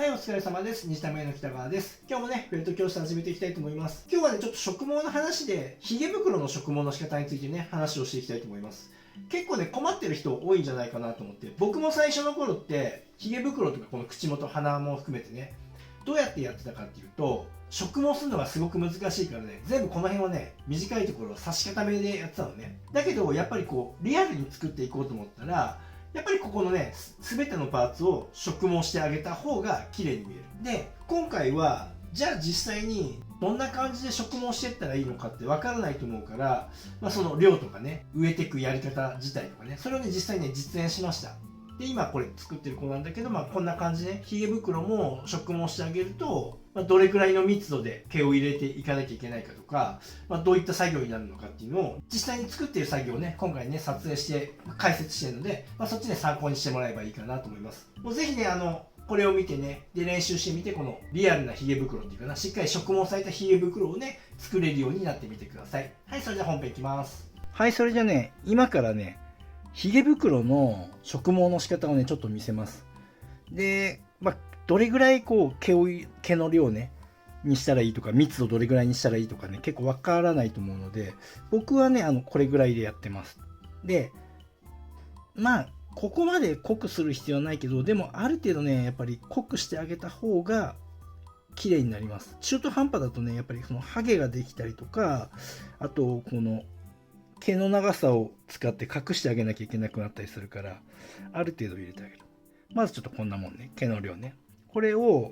はい、お疲れ様です。西田芽の北川です。今日もね、フェルト教室始めていきたいと思います。今日はね、ちょっと植毛の話で、ヒゲ袋の植毛の仕方についてね、話をしていきたいと思います。結構ね、困ってる人多いんじゃないかなと思って、僕も最初の頃って、ヒゲ袋とかこの口元、鼻も含めてね、どうやってやってたかっていうと、植毛するのがすごく難しいからね、全部この辺をね、短いところを差し固めでやってたのね。だけど、やっぱりこう、リアルに作っていこうと思ったら、やっぱりここのね、すべてのパーツを植毛してあげた方が綺麗に見える。で、今回は、じゃあ実際にどんな感じで植毛していったらいいのかってわからないと思うから、その量とかね、植えていくやり方自体とかね、それをね、実際ね、実演しました。で、今これ作ってる子なんだけど、こんな感じで、ね、ヒゲ袋も植毛してあげると、どれくらいの密度で毛を入れていかなきゃいけないかとか、どういった作業になるのかっていうのを、実際に作っている作業をね、今回ね、撮影して、解説してるので、そっちね、参考にしてもらえばいいかなと思います。もうぜひね、これを見てね、で、練習してみて、このリアルなヒゲ袋っていうかな、しっかり植毛されたヒゲ袋をね、作れるようになってみてください。はい、それでは本編いきます。はい、それじゃね、今からね、ヒゲ袋の植毛の仕方をね、ちょっと見せます。で、どれぐらいこう毛の量ね、にしたらいいとか、密度どれぐらいにしたらいいとかね、結構わからないと思うので、僕はね、これぐらいでやってます。で、ここまで濃くする必要はないけど、でもある程度ね、やっぱり濃くしてあげた方が綺麗になります。中途半端だとね、やっぱりそのハゲができたりとか、あと、この毛の長さを使って隠してあげなきゃいけなくなったりするから、ある程度入れてあげる。まずちょっとこんなもんね、毛の量ね。これを、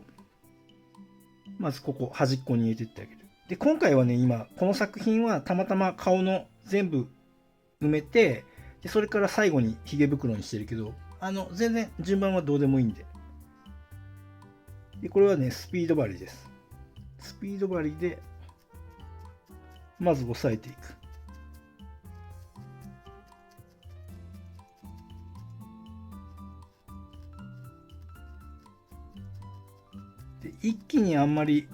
まずここ端っこに入れていってあげる。で、今回はね、今、この作品はたまたま顔の全部埋めて、でそれから最後にヒゲ袋にしてるけど、全然順番はどうでもいいんで。で、これはね、スピード針です。スピード針で、まず押さえていく。で、一気にあんまり、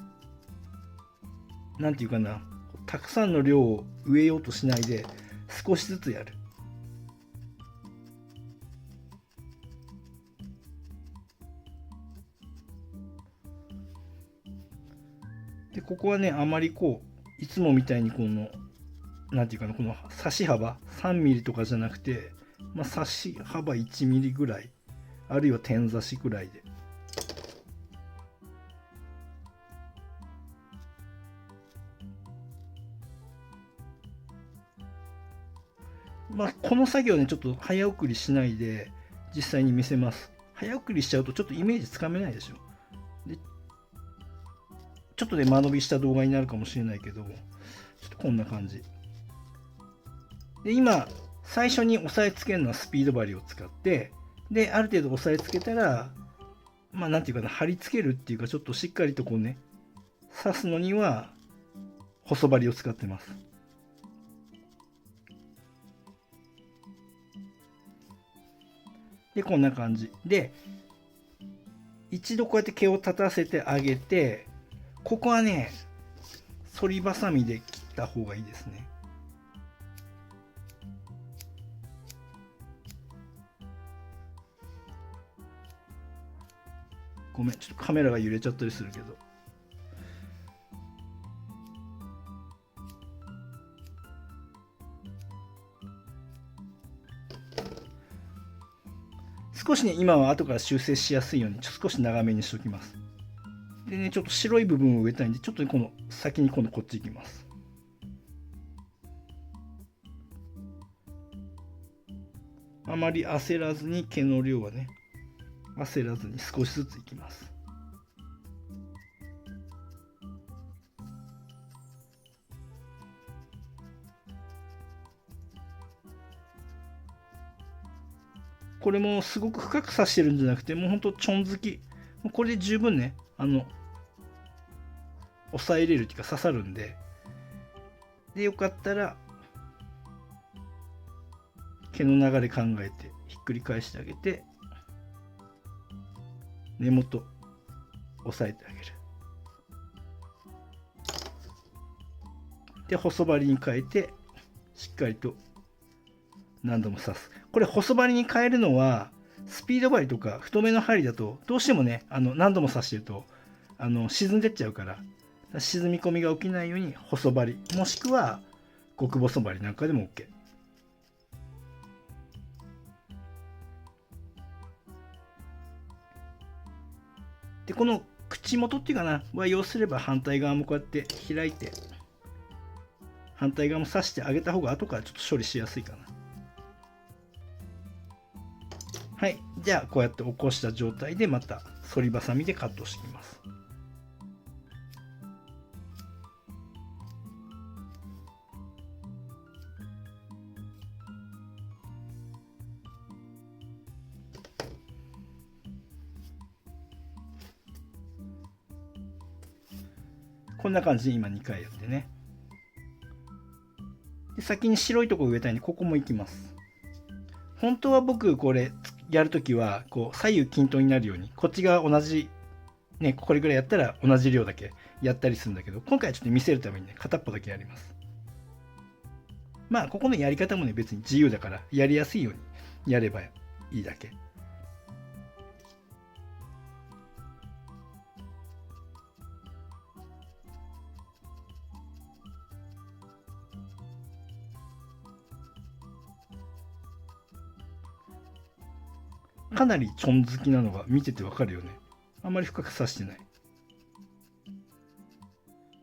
なんていうかな、たくさんの量を植えようとしないで、少しずつやる。で、ここはね、あまりこう、いつもみたいにこの、なんていうかな、この差し幅3ミリとかじゃなくて、差し幅1ミリぐらい、あるいは点差しぐらいで。この作業ね、ちょっと早送りしないで、実際に見せます。早送りしちゃうとちょっとイメージつかめないでしょ。でちょっとね、間延びした動画になるかもしれないけど、ちょっとこんな感じ。で、今、最初に押さえつけるのはスピード針を使って、で、ある程度押さえつけたら、なんていうかな、貼り付けるっていうか、ちょっとしっかりとこうね、刺すのには、細針を使ってます。で、こんな感じ。で、一度こうやって毛を立たせてあげて、ここはね、反りばさみで切った方がいいですね。ごめん、ちょっとカメラが揺れちゃったりするけど。少しね、今は後から修正しやすいように、少し長めにしておきます。でね、ちょっと白い部分を植えたいんで、ちょっとこの先に今度こっち行きます。あまり焦らずに毛の量はね、焦らずに少しずついきます。これもすごく深く刺してるんじゃなくて、もうほんとちょんづき。これで十分ね、押さえれるっていうか刺さるんで、で、よかったら、毛の流れ考えてひっくり返してあげて、根元押さえてあげる。で、細針に変えてしっかりと何度も刺す。これ細針に変えるのはスピード針とか太めの針だとどうしてもね何度も刺してると沈んでっちゃうから、沈み込みが起きないように細針もしくは極細針なんかでも OK。 でこの口元っていうかなは要すれば反対側もこうやって開いて反対側も刺してあげた方が後からちょっと処理しやすいかな。はい、じゃあこうやって起こした状態でまた反りばさみでカットしていきます。こんな感じで今2回やってね。で先に白いとこ植えたいんでここも行きます。本当は僕これやるときはこう左右均等になるようにこっちが同じねこれぐらいやったら同じ量だけやったりするんだけど、今回はちょっと見せるためにね片っぽだけやります。まあここのやり方もね別に自由だからやりやすいようにやればいいだけ。かなりちょん好きなのが見ててわかるよね。あんまり深く刺してない。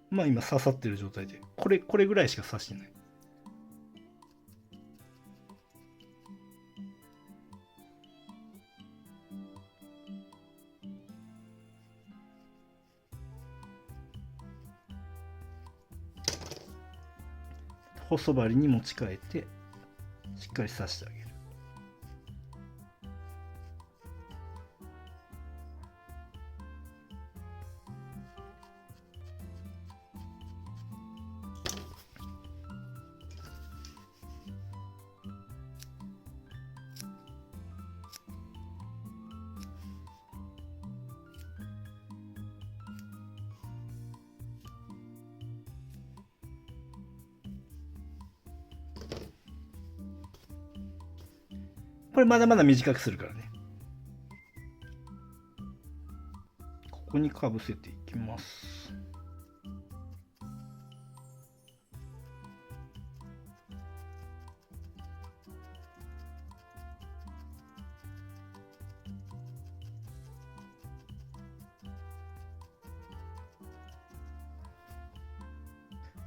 まあ今刺さってる状態でこれぐらいしか刺してない。細針に持ち替えてしっかり刺してあげる。これまだまだ短くするからね。ここにかぶせていきます。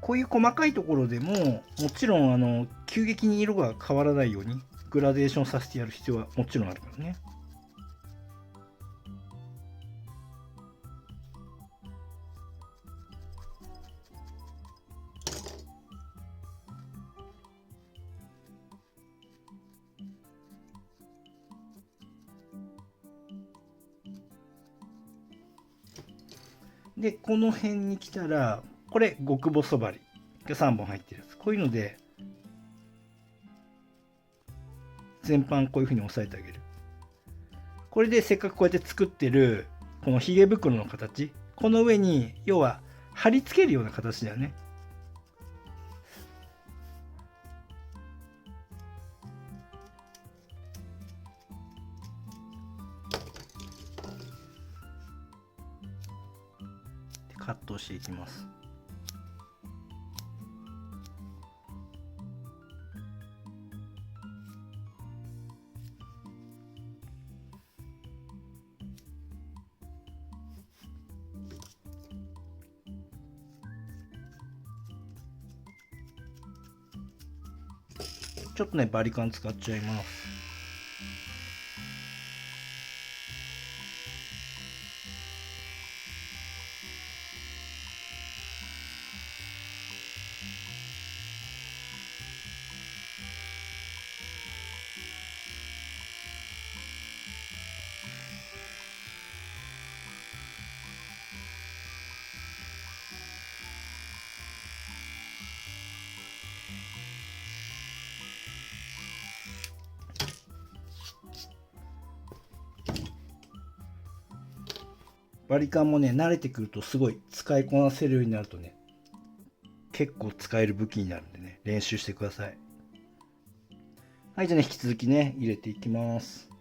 こういう細かいところでももちろん急激に色が変わらないようにグラデーションさせてやる必要はもちろんあるからね。でこの辺に来たらこれ極細針が3本入ってるやつ、こういうので全般こういう風に押さえてあげる。これでせっかくこうやって作ってるこのひげ袋の形、この上に要は貼り付けるような形だよね。カットしていきます。ちょっとねバリカン使っちゃいます。バリカンもね慣れてくるとすごい使いこなせるようになるとね結構使える武器になるんでね練習してください。はい、じゃあね引き続きね入れていきます。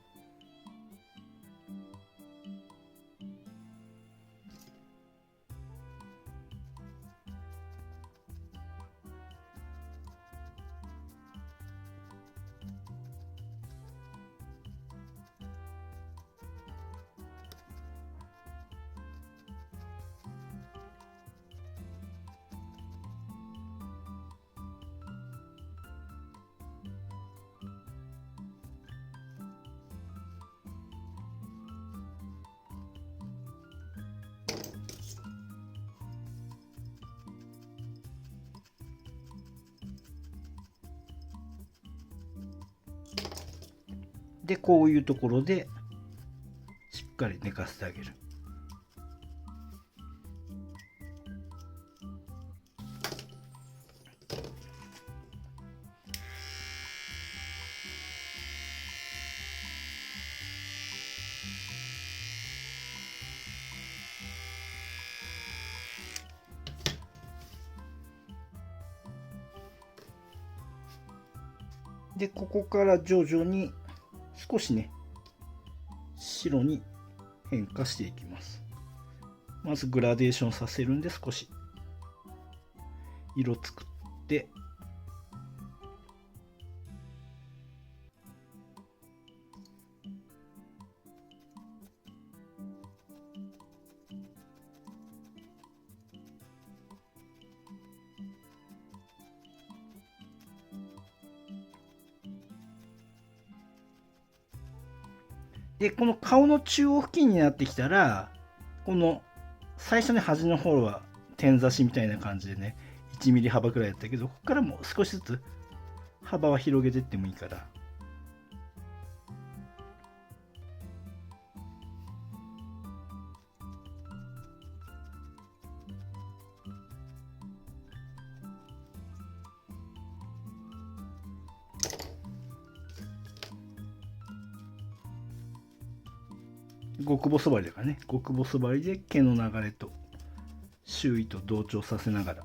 でこういうところでしっかり寝かせてあげる。でここから徐々に少しね白に変化していきます。まずグラデーションさせるんで少し色作って、でこの顔の中央付近になってきたら、この最初の端の方は点差しみたいな感じでね1ミリ幅くらいだったけど、ここからもう少しずつ幅は広げていってもいいから。極細針だからね、極細針で毛の流れと周囲と同調させながら、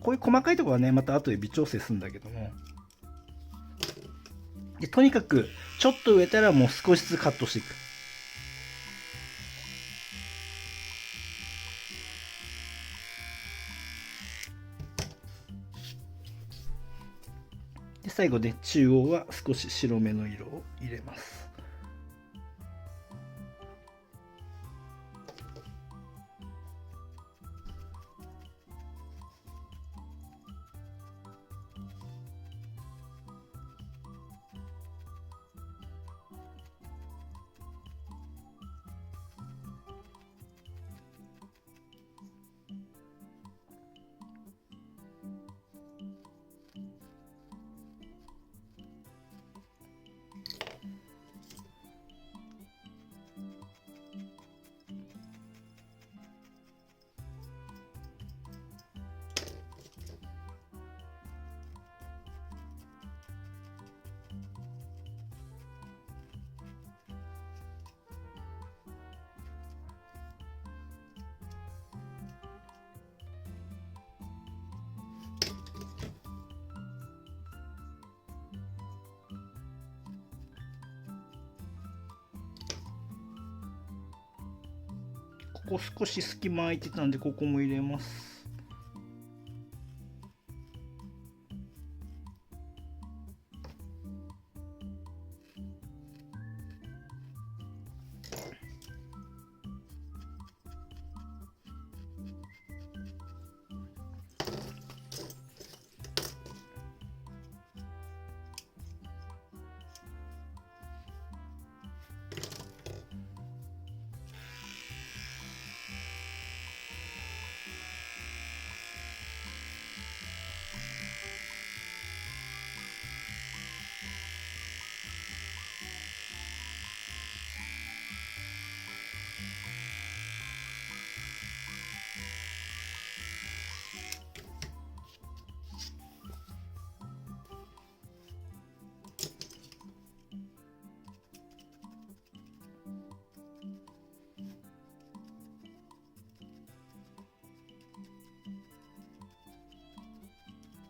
こういう細かいところはねまた後で微調整するんだけども、でとにかくちょっと植えたらもう少しずつカットしていく。で最後ね中央は少し白めの色を入れます。ここ少し隙間空いてたんでここも入れます。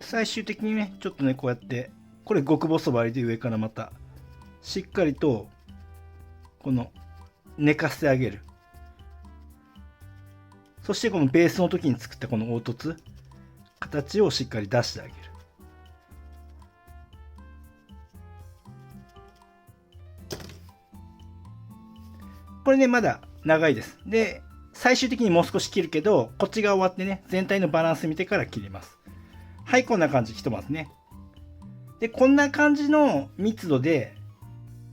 最終的にねちょっとねこうやってこれ極細針で上からまたしっかりとこの寝かせてあげる。そしてこのベースの時に作ったこの凹凸形をしっかり出してあげる。これねまだ長いです。で最終的にもう少し切るけどこっちが終わってね全体のバランス見てから切ります。はい、こんな感じひとまずね。でこんな感じの密度で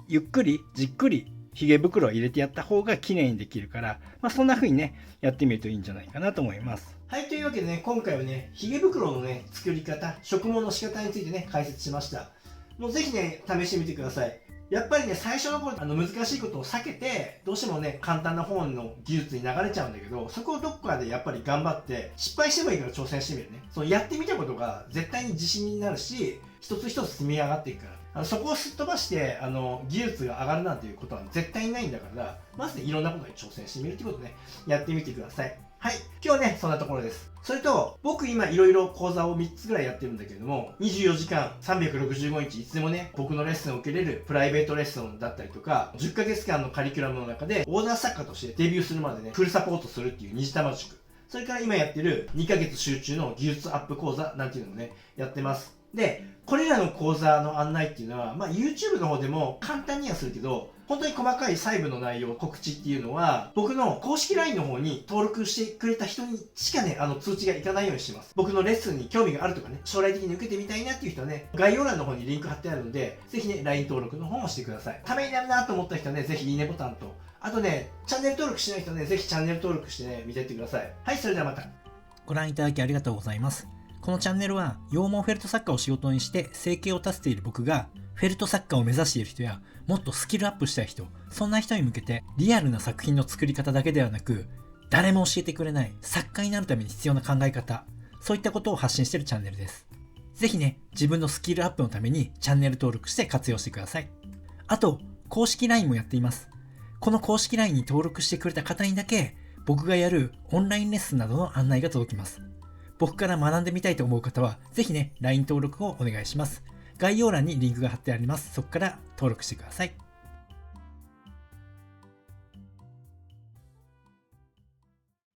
ゆっくりじっくりひげ袋を入れてやった方が綺麗にできるから、そんな風にねやってみるといいんじゃないかなと思います。はい、というわけでね今回はねひげ袋のね作り方、植毛の仕方についてね解説しました。もうぜひね、試してみてください。やっぱりね、最初の頃、難しいことを避けて、どうしてもね、簡単な方の技術に流れちゃうんだけど、そこをどっかでやっぱり頑張って、失敗してもいいから挑戦してみるね。そのやってみたことが絶対に自信になるし、一つ一つ積み上がっていくから。そこをすっ飛ばして、技術が上がるなんていうことは絶対にないんだから、まずね、いろんなことに挑戦してみるってことね、やってみてください。はい。今日はね、そんなところです。それと、僕今いろいろ講座を3つぐらいやってるんだけれども、24時間365日いつでもね、僕のレッスンを受けれるプライベートレッスンだったりとか、10ヶ月間のカリキュラムの中で、オーダー作家としてデビューするまでね、フルサポートするっていう虹玉塾。それから今やってる2ヶ月集中の技術アップ講座なんていうのもね、やってます。で、これらの講座の案内っていうのは、YouTube の方でも簡単にはするけど、本当に細かい細部の内容、告知っていうのは、僕の公式 LINE の方に登録してくれた人にしかね、通知がいかないようにしてます。僕のレッスンに興味があるとかね、将来的に受けてみたいなっていう人はね、概要欄の方にリンク貼ってあるので、ぜひね、LINE 登録の方もしてください。ためになるなと思った人はね、ぜひいいねボタンと、あとね、チャンネル登録しない人はね、ぜひチャンネル登録してね、見てってください。はい、それではまた。ご覧いただきありがとうございます。このチャンネルは羊毛フェルト作家を仕事にして生計を立てている僕がフェルト作家を目指している人やもっとスキルアップしたい人、そんな人に向けてリアルな作品の作り方だけではなく誰も教えてくれない作家になるために必要な考え方、そういったことを発信しているチャンネルです。ぜひね、自分のスキルアップのためにチャンネル登録して活用してください。あと、公式 LINE もやっています。この公式 LINE に登録してくれた方にだけ僕がやるオンラインレッスンなどの案内が届きます。僕から学んでみたいと思う方は、ぜひね、LINE 登録をお願いします。概要欄にリンクが貼ってあります。そこから登録してください。